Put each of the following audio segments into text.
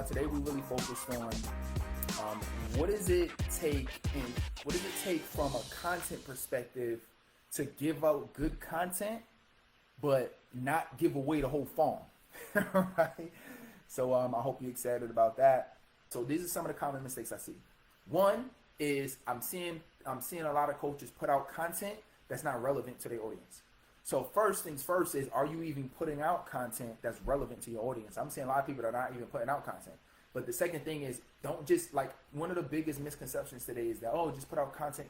Today we really focused on what does it take and what does it take from a content perspective to give out good content, but not give away the whole farm, right? So I hope you're excited about that. So these are some of the common mistakes I see. One is I'm seeing a lot of coaches put out content that's not relevant to their audience. So first things first is, are you even putting out content that's relevant to your audience? I'm seeing a lot of people that are not even putting out content. But the second thing is, don't just, like, one of the biggest misconceptions today is that, oh, just put out content,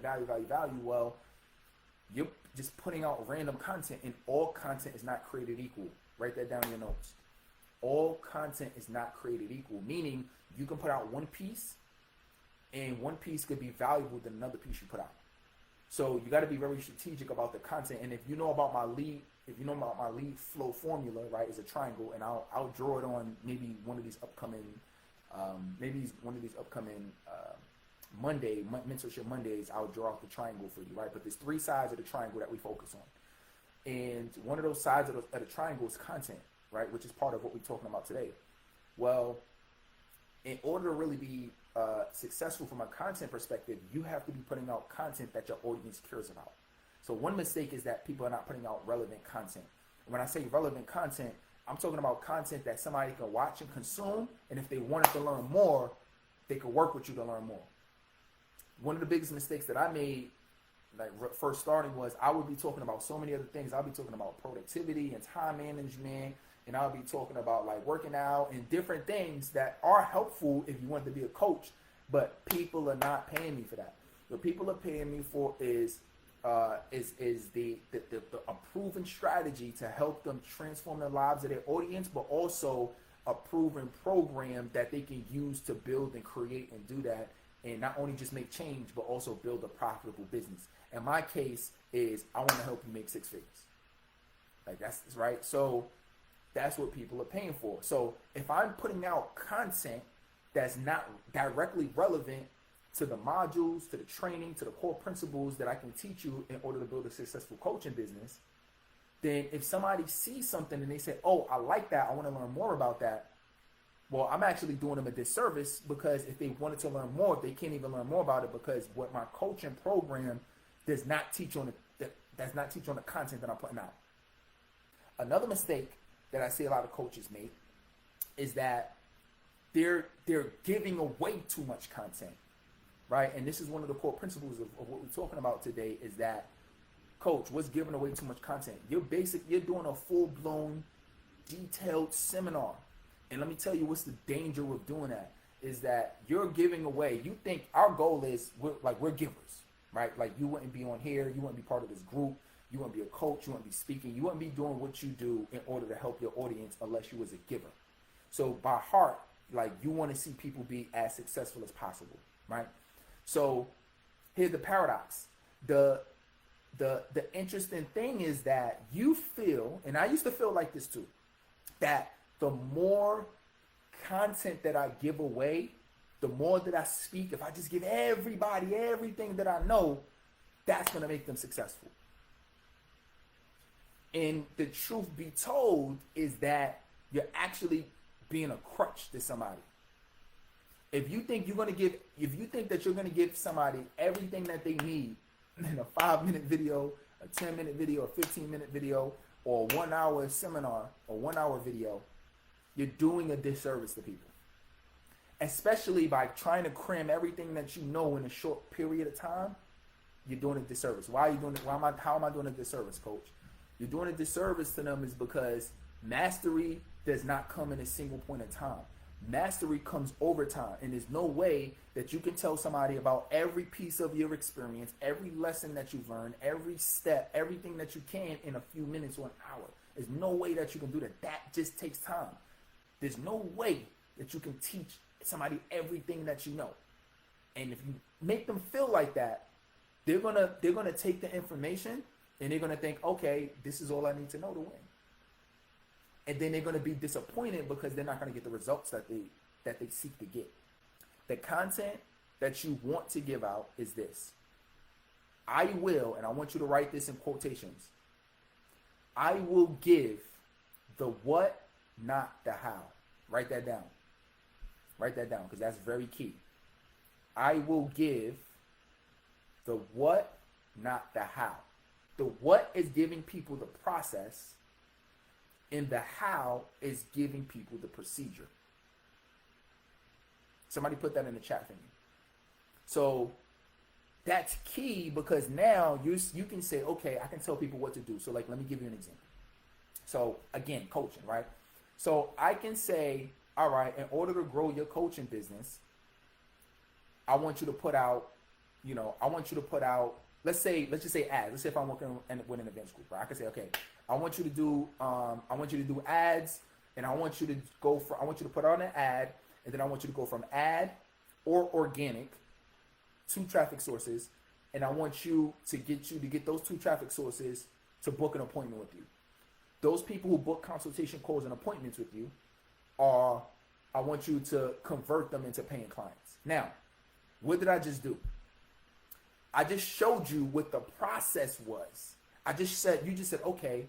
value. Well, you're just putting out random content, and all content is not created equal. Write that down in your notes. All content is not created equal, meaning you can put out one piece, and one piece could be valuable than another piece you put out. So you got to be very strategic about the content. And if you know about my lead flow formula, right, is a triangle, and I'll draw it on maybe one of these upcoming mentorship Mondays. I'll draw out the triangle for you, right? But there's three sides of the triangle that we focus on, and one of those sides of the triangle is content, right, which is part of what we're talking about today. Well, in order to really be successful from a content perspective, you have to be putting out content that your audience cares about. So one mistake is that people are not putting out relevant content. When I say relevant content, I'm talking about content that somebody can watch and consume, and if they wanted to learn more, they could work with you to learn more. One of the biggest mistakes that I made, like first starting, was I would be talking about so many other things. I'll be talking about productivity and time management, and I'll be talking about like working out and different things that are helpful if you want to be a coach, but people are not paying me for that. What people are paying me for is the a proven strategy to help them transform the lives of their audience, but also a proven program that they can use to build and create and do that, and not only just make change, but also build a profitable business. In my case is I want to help you make six figures. Like, that's right. So that's what people are paying for. So if I'm putting out content that's not directly relevant to the modules, to the training, to the core principles that I can teach you in order to build a successful coaching business, then if somebody sees something and they say, oh, I like that, I want to learn more about that, well, I'm actually doing them a disservice, because if they wanted to learn more, they can't even learn more about it, because what my coaching program does not teach on the content that I'm putting out. Another mistake that I see a lot of coaches make is that they're giving away too much content, right? And this is one of the core principles of what we're talking about today, is that, coach, what's giving away too much content? You're doing a full-blown, detailed seminar. And let me tell you what's the danger of doing that, is that you're giving away. You think our goal is, we're givers, right? Like, you wouldn't be on here, you wouldn't be part of this group, you wouldn't be a coach, you wouldn't be speaking, you wouldn't be doing what you do in order to help your audience unless you was a giver. So by heart, like, you want to see people be as successful as possible, right? So here's the paradox. The interesting thing is that you feel, and I used to feel like this too, that the more content that I give away, the more that I speak, if I just give everybody everything that I know, that's going to make them successful. And the truth be told is that you're actually being a crutch to somebody. If you think that you're going to give somebody everything that they need in a 5-minute video, a 10-minute video, a 15-minute video, or a 1-hour seminar, or 1-hour video, you're doing a disservice to people. Especially by trying to cram everything that you know in a short period of time, you're doing a disservice. Why are you doing it? How am I doing a disservice, coach? You're doing a disservice to them is because mastery does not come in a single point in time. Mastery comes over time, and there's no way that you can tell somebody about every piece of your experience, every lesson that you've learned, every step, everything that you can in a few minutes or an hour. There's no way that you can do that. That just takes time. There's no way that you can teach somebody everything that you know. And if you make them feel like that, they're gonna take the information and they're gonna think, okay, this is all I need to know to win. And then they're going to be disappointed because they're not going to get the results that they seek to get. The content that you want to give out is this. I will, and I want you to write this in quotations, I will give the what, not the how. Write that down. Write that down because that's very key. I will give the what, not the how. The what is giving people the process, and the how is giving people the procedure. Somebody put that in the chat for me. So that's key because now you can say, okay, I can tell people what to do. So like, let me give you an example. So again, coaching, right? So I can say, all right, in order to grow your coaching business, I want you to put out, let's just say ads. Let's say if I'm working with an events group, right? I can say, okay, I want you to do ads, and I want you to put out an ad, and then I want you to go from ad or organic to traffic sources, and I want you to get those two traffic sources to book an appointment with you. Those people who book consultation calls and appointments with you I want you to convert them into paying clients. Now, what did I just do? I just showed you what the process was. You just said, okay,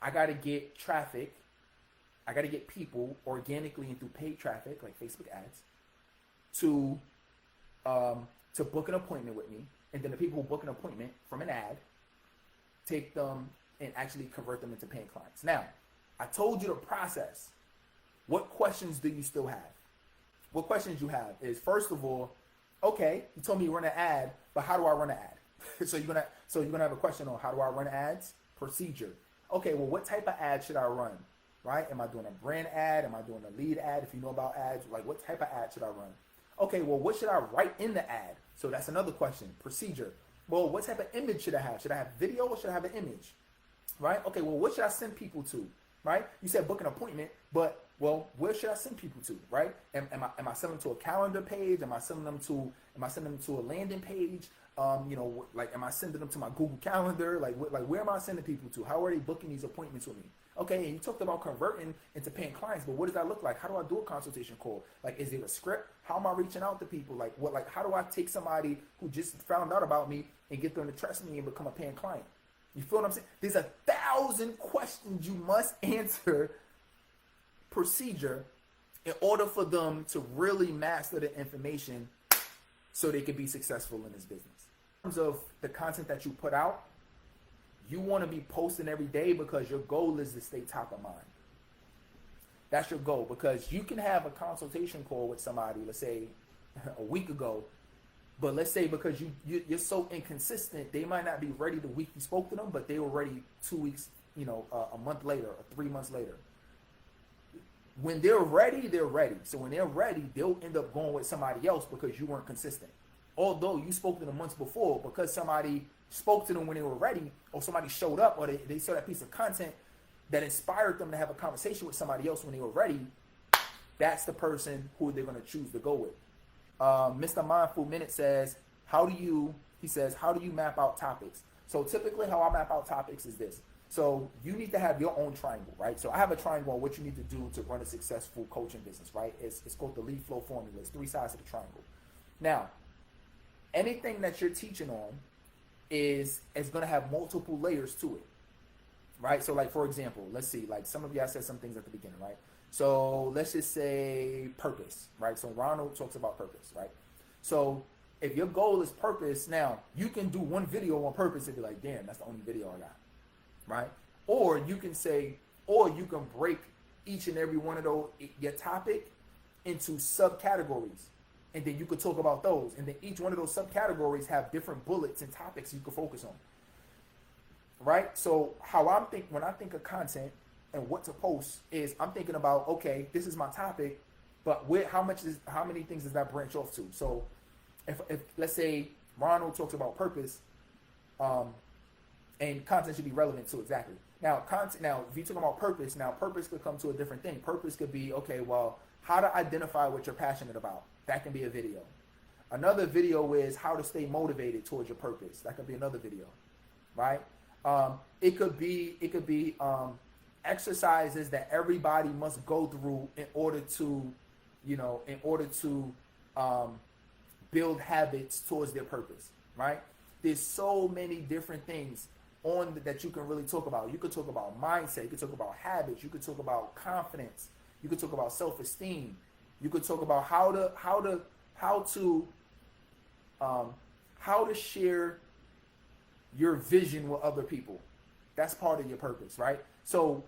I got to get traffic. I got to get people organically and through paid traffic, like Facebook ads, to book an appointment with me. And then the people who book an appointment from an ad, take them and actually convert them into paying clients. Now, I told you the process. What questions do you still have? What questions you have is, first of all, okay, you told me you run an ad, but how do I run an ad? So you're gonna have a question on how do I run ads? Procedure. Okay, well, what type of ad should I run? Right? Am I doing a brand ad? Am I doing a lead ad? If you know about ads, like what type of ad should I run? Okay, well, what should I write in the ad? So that's another question. Procedure. Well, what type of image should I have? Should I have video or should I have an image? Right? Okay, well, what should I send people to? Right? You said book an appointment, but well, where should I send people to? Right? Am I sending them to a calendar page? Am I sending them to a landing page? Like, am I sending them to my Google Calendar? Like where am I sending people to? How are they booking these appointments with me? Okay, and you talked about converting into paying clients, but what does that look like? How do I do a consultation call? Like, is it a script? How am I reaching out to people? How do I take somebody who just found out about me and get them to trust me and become a paying client? You feel what I'm saying? There's 1,000 questions you must answer procedure in order for them to really master the information so they can be successful in this business. In terms of the content that you put out, you want to be posting every day because your goal is to stay top of mind. That's your goal, because you can have a consultation call with somebody, let's say a week ago, but let's say because you're so inconsistent, they might not be ready the week you spoke to them, but they were ready 2 weeks, a month later or 3 months later. When they're ready, they're ready. So when they're ready, they'll end up going with somebody else because you weren't consistent. Although you spoke to them months before, because somebody spoke to them when they were ready, or somebody showed up, or they saw that piece of content that inspired them to have a conversation with somebody else when they were ready, that's the person who they're going to choose to go with. Mr. Mindful Minute says, how do you map out topics? So typically how I map out topics is this. So you need to have your own triangle, right? So I have a triangle on what you need to do to run a successful coaching business, right? It's called the lead flow formula. It's 3 sides of the triangle. Now, anything that you're teaching on is going to have multiple layers to it, right? So like, for example, let's see, like some of y'all said some things at the beginning, right? So let's just say purpose, right? So Ronald talks about purpose, right? So if your goal is purpose, now you can do one video on purpose and be like, damn, that's the only video I got, right? Or you can break each and every one of those, your topic, into subcategories. And then you could talk about those. And then each one of those subcategories have different bullets and topics you can focus on. Right? So when I think of content and what to post is I'm thinking about, okay, this is my topic, but how many things does that branch off to? So if let's say Ronald talks about purpose, and content should be relevant to exactly. Now if you talk about purpose, now purpose could come to a different thing. Purpose could be, okay, well, how to identify what you're passionate about. That can be a video. Another video is how to stay motivated towards your purpose. That could be another video, right? It could be exercises that everybody must go through in order to build habits towards their purpose, right? There's so many different things that you can really talk about. You could talk about mindset. You could talk about habits. You could talk about confidence. You could talk about self-esteem. You could talk about how to share your vision with other people. That's part of your purpose, right? So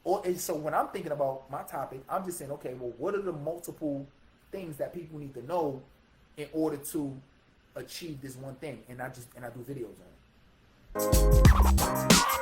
when I'm thinking about my topic, I'm just saying, okay, well, what are the multiple things that people need to know in order to achieve this one thing? And I do videos on it.